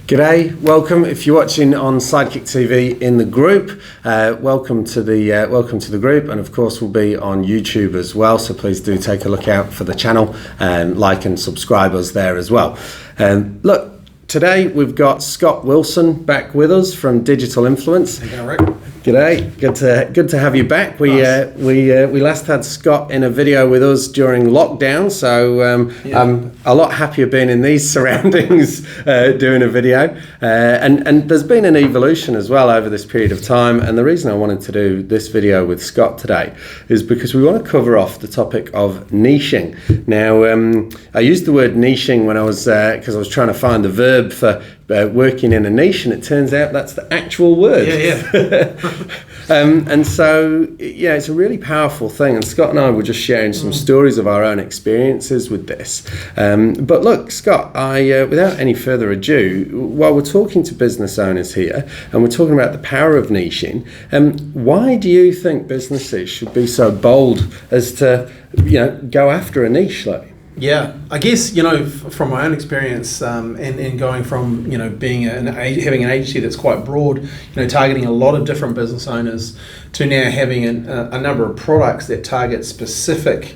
G'day, welcome. If you're watching on Sidekick TV in the group, welcome to the group, and of course we'll be on YouTube as well. So please do take a look out for the channel and like and subscribe us there as well. Look, today we've got Scott Wilson back with us from Digital Influence. Hey, Rick. G'day, good to have you back. We last had Scott in a video with us during lockdown, so I'm a lot happier being in these surroundings doing a video. And there's been an evolution as well over this period of time. And the reason I wanted to do this video with Scott today is because we want to cover off the topic of niching. Now, I used the word niching when I was because I was trying to find the verb for working in a niche, and it turns out that's the actual word. And so, yeah, it's a really powerful thing. And Scott and I were just sharing some stories of our own experiences with this. But look, Scott, without any further ado, while we're talking to business owners here, and we're talking about the power of niching, why do you think businesses should be so bold as to, go after a niche like? Yeah, I guess, from my own experience and going from, being having an agency that's quite broad, targeting a lot of different business owners, to now having a number of products that target specific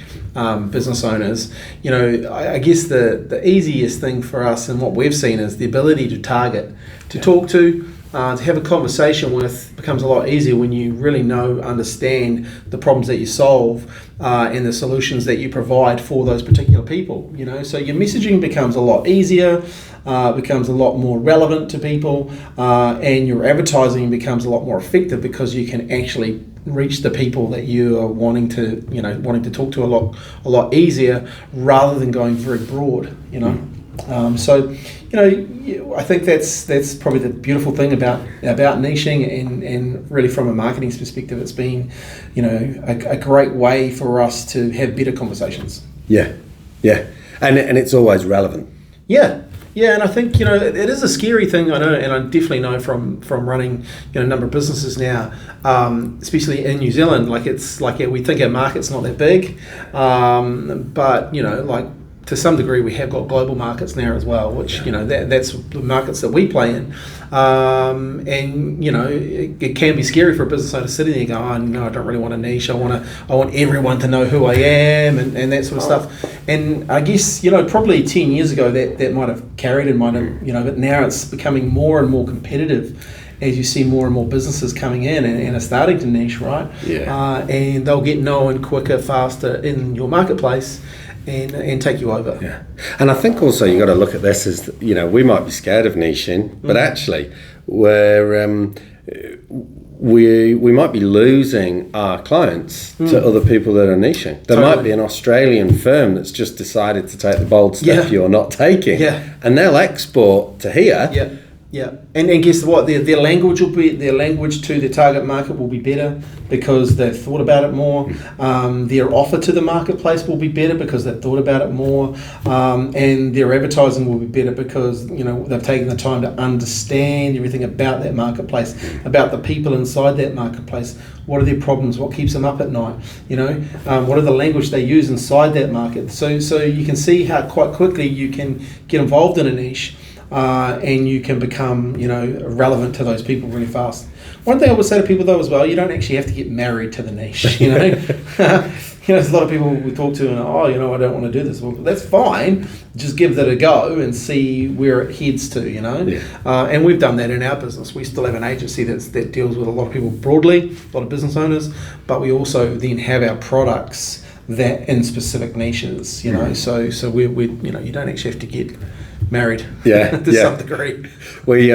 business owners. I guess the easiest thing for us and what we've seen is the ability to target, to talk to have a conversation with becomes a lot easier when you really understand the problems that you solve and the solutions that you provide for those particular people. So your messaging becomes a lot easier, becomes a lot more relevant to people, and your advertising becomes a lot more effective because you can actually reach the people that you are wanting to talk to a lot easier, rather than going very broad. I think that's probably the beautiful thing about niching, and really from a marketing perspective, it's been, a great way for us to have better conversations. Yeah, and it's always relevant. Yeah, and I think it is a scary thing. I know, and I definitely know from running a number of businesses now, especially in New Zealand. We think our market's not that big, but to some degree, we have got global markets now as well, which, that's the markets that we play in. And, it can be scary for a business owner sitting there going, no, I don't really want a niche. I want everyone to know who I am and that sort of stuff. And I guess, probably 10 years ago that might have carried and might have, but now it's becoming more and more competitive as you see more and more businesses coming in and are starting to niche, right? Yeah. And they'll get known quicker, faster in your marketplace, and take you over. Yeah, and I think also you got to look at this as we might be scared of niching, but actually we might be losing our clients to other people that are niching. There might be an Australian firm that's just decided to take the bold step you're not taking, and they'll export to here. Yeah, and guess what? Their language to their target market will be better because they've thought about it more. Their offer to the marketplace will be better because they've thought about it more, and their advertising will be better because they've taken the time to understand everything about that marketplace, about the people inside that marketplace. What are their problems? What keeps them up at night? What are the language they use inside that market? So you can see how quite quickly you can get involved in a niche. And you can become, relevant to those people really fast. One thing I would say to people though as well, you don't actually have to get married to the niche. There's a lot of people we talk to and I don't want to do this. Well, that's fine. Just give that a go and see where it heads to. And we've done that in our business. We still have an agency that deals with a lot of people broadly, a lot of business owners, but we also then have our products that in specific niches. So we you don't actually have to get married to some degree. We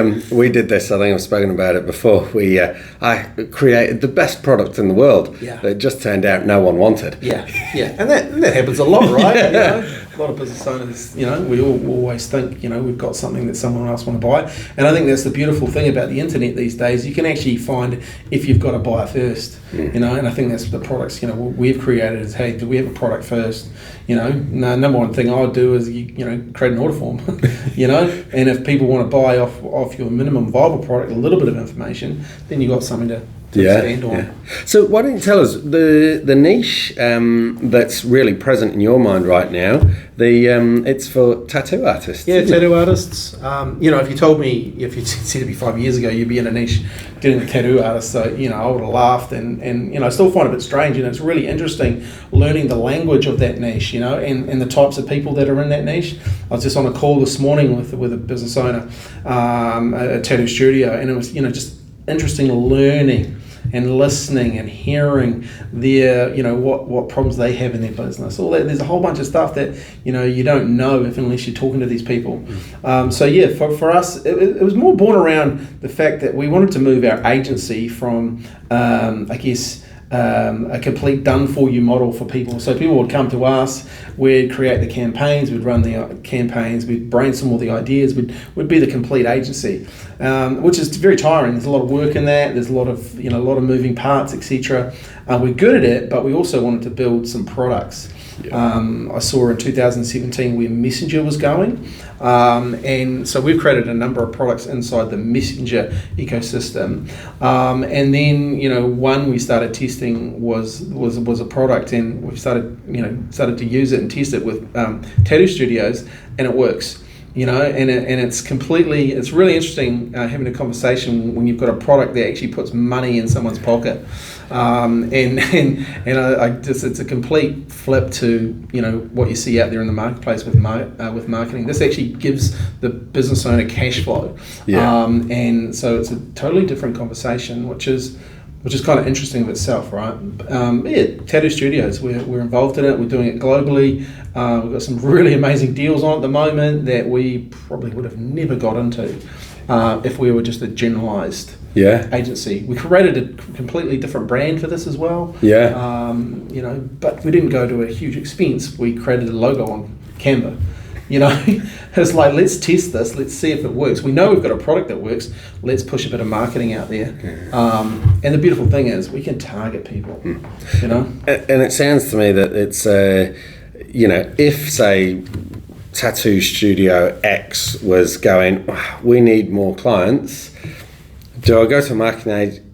did this. I think I've spoken about it before. I created the best product in the world. It just turned out no one wanted. And that happens a lot, right? A lot of business owners, we all always think we've got something that someone else want to buy, and I think that's the beautiful thing about the internet these days. You can actually find if you've got a buyer first, and I think that's the products what we've created is, hey, do we have a product first? Number one thing I would do is create an order form, and if people want to buy off your minimum viable product a little bit of information, then you've got something to expand on. Yeah. So why don't you tell us the niche that's really present in your mind right now? It's for tattoo artists. Yeah, tattoo artists. If you told me, if you said to me 5 years ago, you'd be in a niche dealing with tattoo artists, so I would have laughed, and I still find it a bit strange. It's really interesting learning the language of that niche, and the types of people that are in that niche. I was just on a call this morning with a business owner, a tattoo studio, and it was just interesting learning and listening and hearing their, what problems they have in their business. All that, there's a whole bunch of stuff that, you don't know unless you're talking to these people. For us, it was more born around the fact that we wanted to move our agency from, a complete done-for-you model for people. So people would come to us, we'd create the campaigns, we'd run the campaigns, we'd brainstorm all the ideas, we'd be the complete agency, which is very tiring. There's a lot of work in that. There's a lot of moving parts, etc. We're good at it, but we also wanted to build some products. Yeah. I saw in 2017 where Messenger was going, and so we've created a number of products inside the Messenger ecosystem. And then one we started testing was a product, and we've started to use it and test it with tattoo studios, and it works. It's really interesting having a conversation when you've got a product that actually puts money in someone's pocket, it's a complete flip to what you see out there in the marketplace with marketing. This actually gives the business owner cash flow, and so it's a totally different conversation, which is kind of interesting of itself, right? Tattoo studios, we're involved in it. We're doing it globally. We've got some really amazing deals on at the moment that we probably would have never got into if we were just a generalized agency. We created a completely different brand for this as well. But we didn't go to a huge expense. We created a logo on Canva. It's like, let's test this, let's see if it works. We know we've got a product that works, let's push a bit of marketing out there. And the beautiful thing is we can target people. And it sounds to me that it's if say Tattoo Studio X was going, we need more clients, do I go to a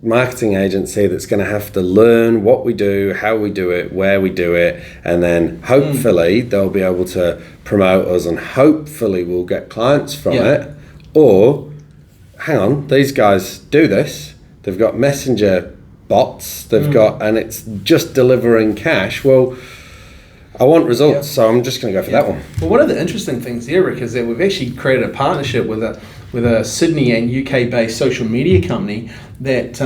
marketing agency that's going to have to learn what we do, how we do it, where we do it, and then hopefully they'll be able to promote us and hopefully we'll get clients from it? Or, hang on, these guys do this, they've got messenger bots, and it's just delivering cash. Well, I want results, so I'm just going to go for that one. Well, one of the interesting things here, Rick, is that we've actually created a partnership with a Sydney and UK-based social media company that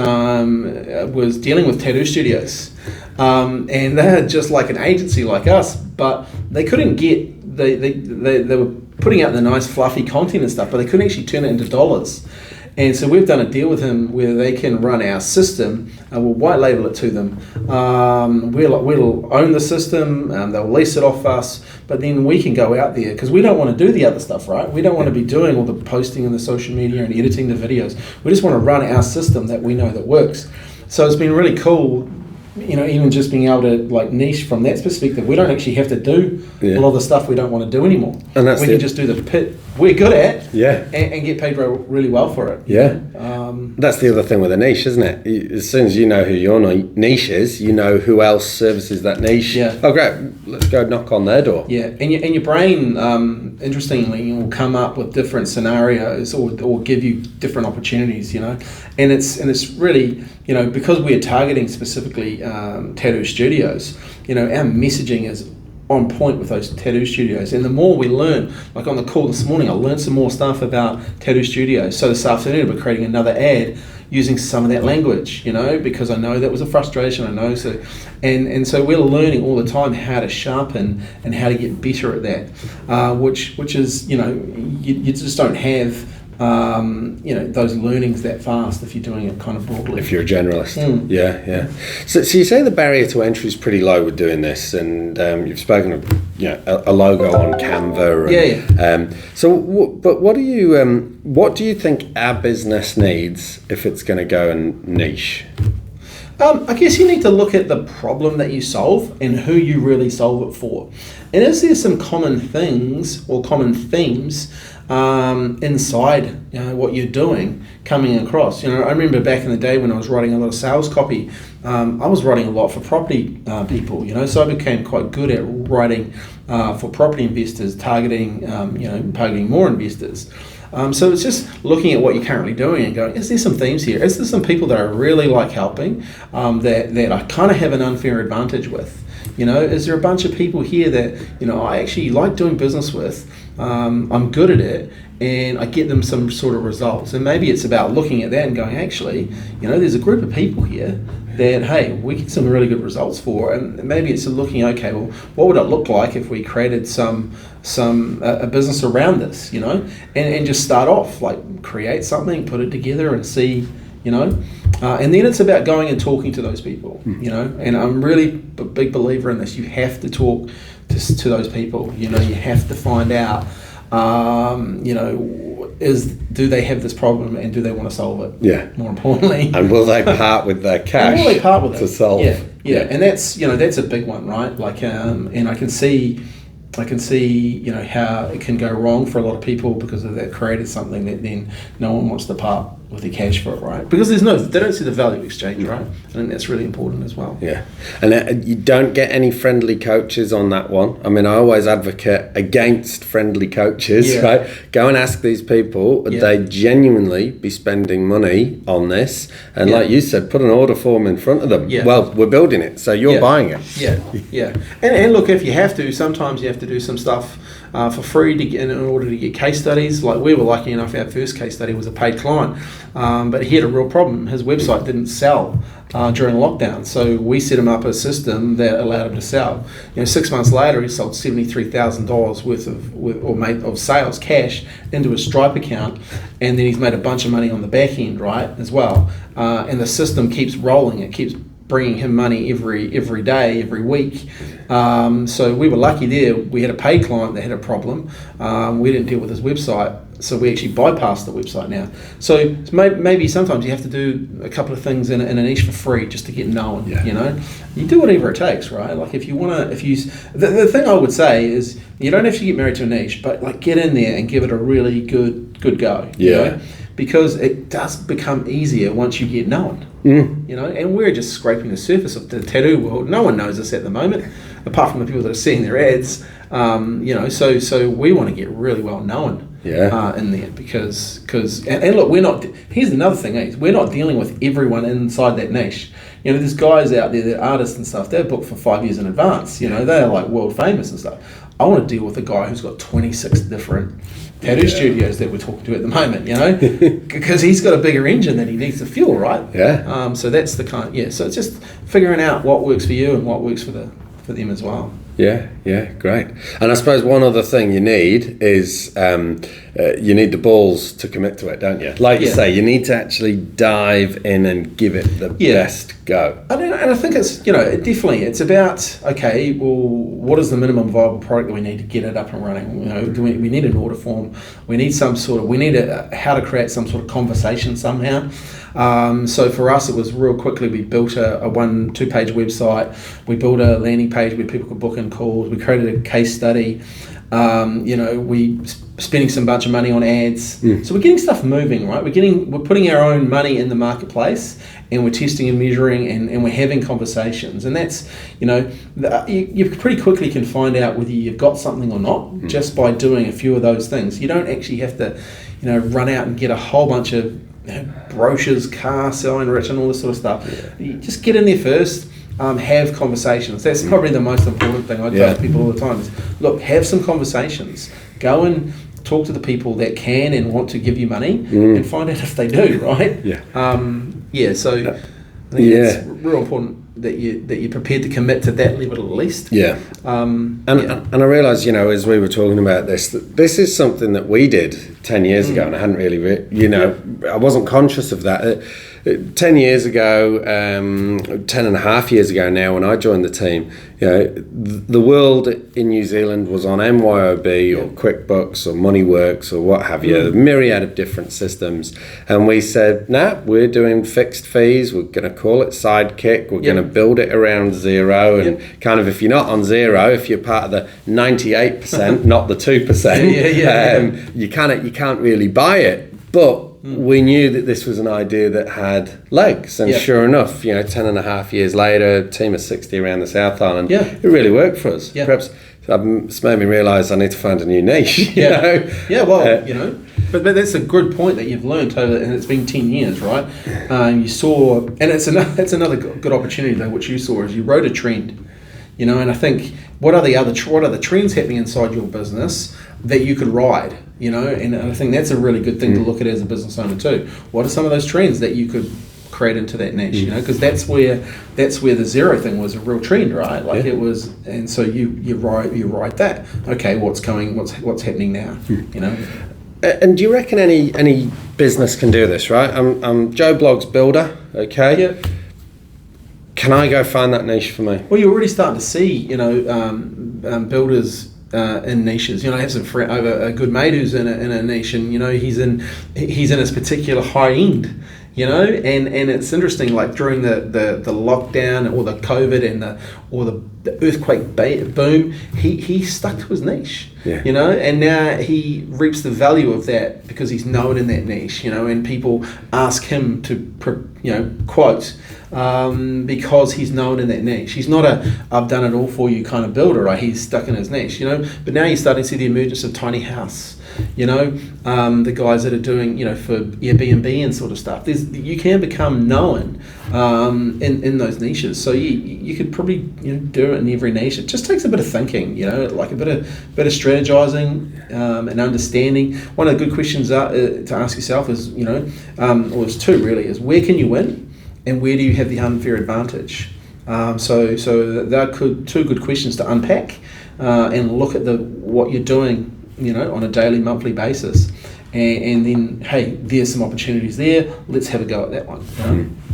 was dealing with tattoo studios. And they're just like an agency like us, but they couldn't get, they were putting out the nice fluffy content and stuff, but they couldn't actually turn it into dollars. And so we've done a deal with him where they can run our system, and we'll white label it to them. We'll own the system, they'll lease it off us, but then we can go out there, because we don't want to do the other stuff, right? We don't want to be doing all the posting and the social media and editing the videos. We just want to run our system that we know that works. So it's been really cool, even just being able to niche from that perspective. We don't actually have to do a lot of the stuff we don't want to do anymore. And we can just do the pit we're good at, and get paid really well for it. That's the other thing with a niche, isn't it? As soon as you know who your niche is, you know who else services that niche. Oh, great, let's go knock on their door. And your brain, interestingly, will come up with different scenarios or give you different opportunities. And it's really, because we're targeting specifically tattoo studios, our messaging is on point with those tattoo studios. And the more we learn, like on the call this morning, I learned some more stuff about tattoo studios. So this afternoon we're creating another ad using some of that language, because I know that was a frustration. I know, and so we're learning all the time how to sharpen and how to get better at that, which is, you just don't have those learnings that fast if you're doing it kind of broadly. If you're a generalist. So you say the barrier to entry is pretty low with doing this, and you've spoken of a logo on Canva. But what do you think our business needs if it's going to go and niche? I guess you need to look at the problem that you solve and who you really solve it for. And is there some common things or common themes inside what you're doing coming across? I remember back in the day when I was writing a lot of sales copy, I was writing a lot for property people, so I became quite good at writing for property investors, targeting more investors. So it's just looking at what you're currently doing and going, is there some themes here? Is there some people that I really like helping that I kind of have an unfair advantage with? Is there a bunch of people here that, I actually like doing business with, I'm good at it, and I get them some sort of results? And maybe it's about looking at that and going, actually, there's a group of people here that, hey, we get some really good results for. And maybe it's looking, okay, well, what would it look like if we created a business around this, and just start off, like create something, put it together and see, and then it's about going and talking to those people, and I'm really a big believer in this. You have to talk to those people, you have to find out, do they have this problem and do they want to solve it? Yeah. More importantly. And will they part with their cash to solve? Yeah. And that's a big one, right? Like, and I can see, how it can go wrong for a lot of people because they've created something that then no one wants to part with their cash for it, right? Because they don't see the value exchange, right? I think that's really important as well. Yeah, and you don't get any friendly coaches on that one. I mean, I always advocate against friendly coaches, right? Go and ask these people, would they genuinely be spending money on this? And like you said, put an order form in front of them. Yeah. Well, we're building it, so you're buying it. Yeah. And look, if you have to, sometimes you have to do some stuff for free in order to get case studies. Like, we were lucky enough, our first case study was a paid client, but he had a real problem. His website didn't sell during lockdown, so we set him up a system that allowed him to sell. 6 months later, he sold $73,000 worth of sales cash into his Stripe account, and then he's made a bunch of money on the back end, right, as well. And the system keeps rolling. It keeps bringing him money every day, every week. So we were lucky there. We had a paid client that had a problem. We didn't deal with his website, so we actually bypassed the website now. So maybe sometimes you have to do a couple of things in a niche for free just to get known. You do whatever it takes, right? Like, the thing I would say is, you don't have to get married to a niche, but like, get in there and give it a really good go. Because it does become easier once you get known. And we're just scraping the surface of the tattoo world. No one knows us at the moment, apart from the people that are seeing their ads. So we want to get really well known in there because look, here's another thing, we're not dealing with everyone inside that niche. There's guys out there that are artists and stuff, they're booked for 5 years in advance. They're like world famous and stuff. I want to deal with a guy who's got 26 different tattoo studios that we're talking to at the moment, because he's got a bigger engine that he needs to fuel, right? So that's the kind. So it's just figuring out what works for you and what works for them as well. Yeah, great. And I suppose one other thing you need is you need the balls to commit to it, don't you? Like you say, you need to actually dive in and give it the best go. And I think it's, definitely, it's about, okay, well, what is the minimum viable product that we need to get it up and running? We need an order form. We need how to create some sort of conversation somehow. So for us, it was real quickly, we built a 1-2 page website. We built a landing page where people could book in calls. We created a case study. We spending some bunch of money on ads. So we're getting stuff moving, right? We're putting our own money in the marketplace, and we're testing and measuring, and we're having conversations. And that's, you pretty quickly can find out whether you've got something or not just by doing a few of those things. You don't actually have to, run out and get a whole bunch of brochures, car selling rich and all this sort of stuff. You just get in there first. Have conversations. That's probably the most important thing I tell people all the time is, look, have some conversations. Go and talk to the people that can and want to give you money and find out if they do, right? So I think it's real important that you're prepared to commit to that level at least. And I realised, as we were talking about this, that this is something that we did 10 years ago, and I hadn't really, I wasn't conscious of that. 10 years ago, 10 and a half years ago now, when I joined the team, the world in New Zealand was on MYOB or QuickBooks or MoneyWorks or what have you, a myriad of different systems. And we said, nah, we're doing fixed fees. We're going to call it Sidekick. We're going to build it around Xero. And kind of, if you're not on Xero, if you're part of the 98%, not the 2%, you can't really buy it. But we knew that this was an idea that had legs, and sure enough, 10.5 years later, a team of 60 around the South Island, it really worked for us. Perhaps it's made me realise I need to find a new niche. But that's a good point that you've learned over, and it's been 10 years, right? You saw, and it's another good opportunity though, which you saw, is you rode a trend, and I think what are the trends happening inside your business that you could ride, and I think that's a really good thing to look at as a business owner too. What are some of those trends that you could create into that niche, because that's where the Xero thing was a real trend, right? Like it was, and so you ride that. Okay, what's happening now, And do you reckon any business can do this, right? I'm Joe Blogg's builder, okay? Yeah. Can I go find that niche for me? Well, you're already starting to see, builders in niches. I have a good mate who's in a niche, and he's in his particular high end. And it's interesting. Like during the lockdown or the COVID and the earthquake boom, he stuck to his niche. And now he reaps the value of that because he's known in that niche. And people ask him to quote. Because he's known in that niche. He's not I've done it all for you kind of builder, right? He's stuck in his niche, But now you're starting to see the emergence of tiny house, the guys that are doing, for Airbnb and sort of stuff. You can become known in those niches. So you could probably do it in every niche. It just takes a bit of thinking, like a bit of strategizing and understanding. One of the good questions to ask yourself is, or there's two really, is where can you win? And where do you have the unfair advantage? So there are two good questions to unpack and look at what you're doing, on a daily, monthly basis, and then hey, there's some opportunities there. Let's have a go at that one.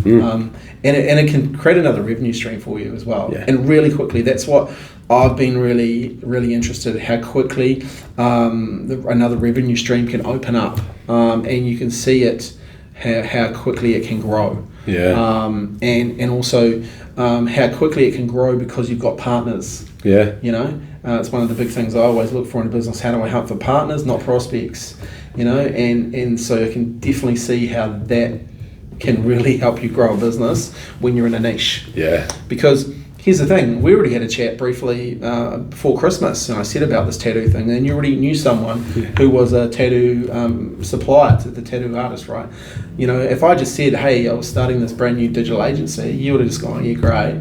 And it can create another revenue stream for you as well, and really quickly. That's what I've been really, really interested in, how quickly another revenue stream can open up, and you can see it, how quickly it can grow. And also how quickly it can grow because you've got partners. It's one of the big things I always look for in a business. How do I hunt for partners, not prospects? And so I can definitely see how that can really help you grow a business when you're in a niche. Because here's the thing, we already had a chat briefly before Christmas, and I said about this tattoo thing, and you already knew someone who was a tattoo supplier to the tattoo artist, right? If I just said, hey, I was starting this brand new digital agency, you would have just gone, yeah, great.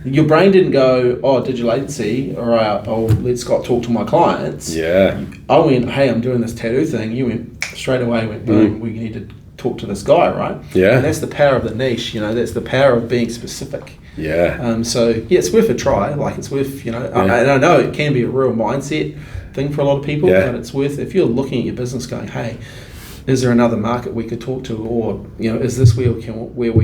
Your brain didn't go, oh, digital agency, all right, let's go talk to my clients. I went, hey, I'm doing this tattoo thing. You went straight away, boom, we need to talk to this guy, right? And that's the power of the niche, that's the power of being specific. So it's worth a try. Like it's worth, and I know it can be a real mindset thing for a lot of people, but it's worth, if you're looking at your business going, hey, is there another market we could talk to, or is this where we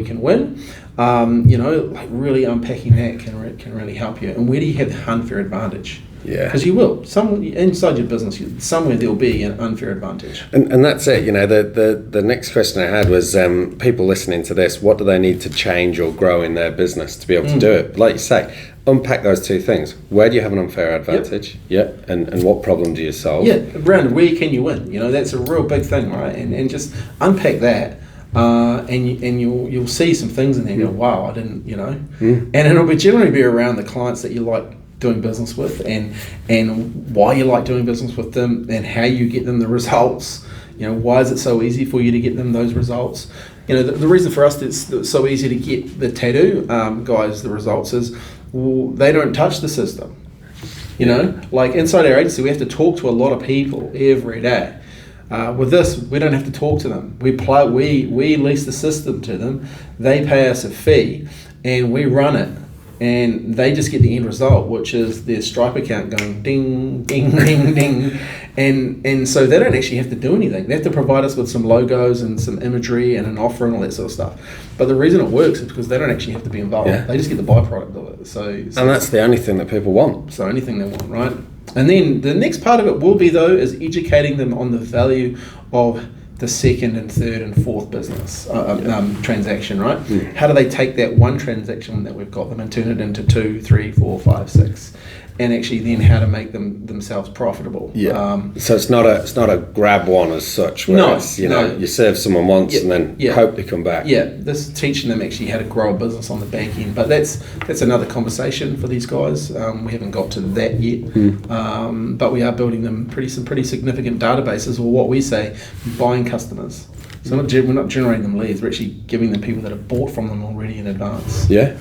can win? Like really unpacking that can really help you. And where do you have the unfair advantage? Because you will. Inside your business, somewhere there'll be an unfair advantage. And that's it. The next question I had was people listening to this, what do they need to change or grow in their business to be able to do it? But like you say, unpack those two things. Where do you have an unfair advantage? And what problem do you solve? Around where can you win? That's a real big thing, right? And just unpack that. And you'll see some things in there and go, wow, I didn't, And it'll generally be around the clients that you like doing business with, and why you like doing business with them, and how you get them the results. Why is it so easy for you to get them those results? The reason for us it's so easy to get the tattoo guys the results is, well, they don't touch the system. Like inside our agency, we have to talk to a lot of people every day. With this, we don't have to talk to them. We lease the system to them. They pay us a fee, and we run it. And they just get the end result, which is their Stripe account going ding, ding, ding, ding. And so they don't actually have to do anything. They have to provide us with some logos and some imagery and an offer and all that sort of stuff. But the reason it works is because they don't actually have to be involved. Yeah. They just get the byproduct of it. So and that's the only thing that people want. So anything they want, right? And then the next part of it will be, though, is educating them on the value of the second and third and fourth business transaction, right? How do they take that one transaction that we've got them and turn it into 2, 3, 4, 5, 6, and actually then how to make themselves profitable? So it's not a grab one as such. Where you serve someone once and then hope they come back. Yeah, this is teaching them actually how to grow a business on the back end, but that's another conversation for these guys. We haven't got to that yet, but we are building them some pretty significant databases, or what we say, buying customers. So we're not generating them leads, we're actually giving them people that have bought from them already in advance. Yeah.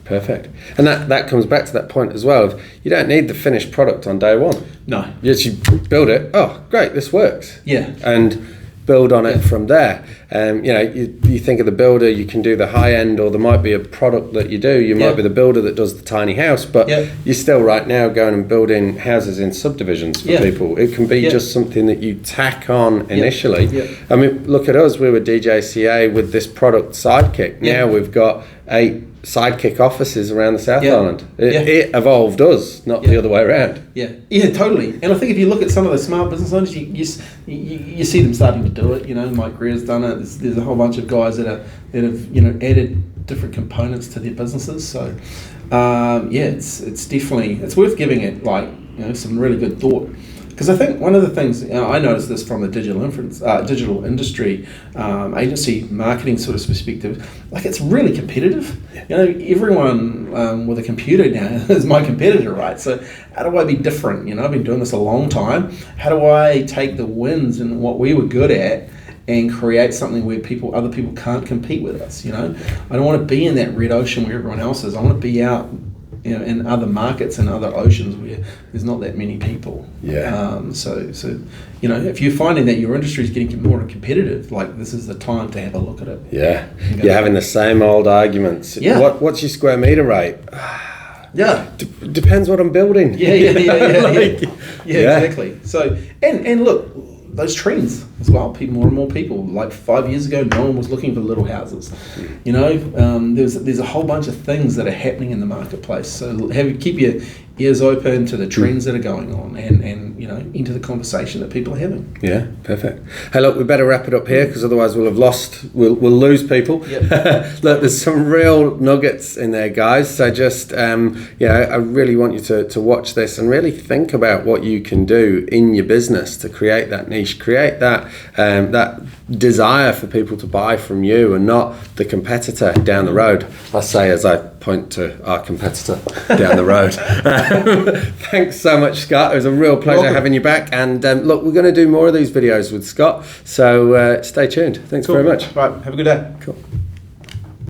Perfect. And that comes back to that point as well of you don't need the finished product on day one. No. You build it, oh great, this works. Yeah. And build on it from there. You think of the builder, you can do the high end, or there might be a product that you do. You might be the builder that does the tiny house, but you're still right now going and building houses in subdivisions for people. It can be just something that you tack on initially. I mean, look at us, we were DJCA with this product Sidekick. Now we've got 8 Sidekick offices around the South Island. It evolved us, not the other way around. Yeah, totally. And I think if you look at some of the smart business owners, you see them starting to do it. Mike Greer's done it. There's a whole bunch of guys that have added different components to their businesses. So it's definitely worth giving it some really good thought. Because I think one of the things, I noticed this from a digital industry agency marketing sort of perspective, it's really competitive. Everyone with a computer now is my competitor, right? So how do I be different? I've been doing this a long time. How do I take the wins and what we were good at and create something where other people can't compete with us? I don't want to be in that red ocean where everyone else is. I want to be out in other markets and other oceans where there's not that many people. So if you're finding that your industry is getting more competitive, this is the time to have a look at it. You're having the same old arguments. What's your square meter rate? Depends what I'm building. Exactly. So and look, those trends as well. More and more people. 5 years ago, no one was looking for little houses. There's a whole bunch of things that are happening in the marketplace. So keep your ears open to the trends that are going on, and into the conversation that people are having. Yeah, perfect. Hey, look, we better wrap it up here because otherwise we'll lose people. Look, there's some real nuggets in there, guys. So just I really want you to watch this and really think about what you can do in your business to create that niche, create that desire for people to buy from you and not the competitor down the road. I say as I point to our competitor down the road. Thanks so much, Scott. It was a real pleasure having you back. And look, we're going to do more of these videos with Scott. So stay tuned. Thanks very much. Right. Have a good day. Cool.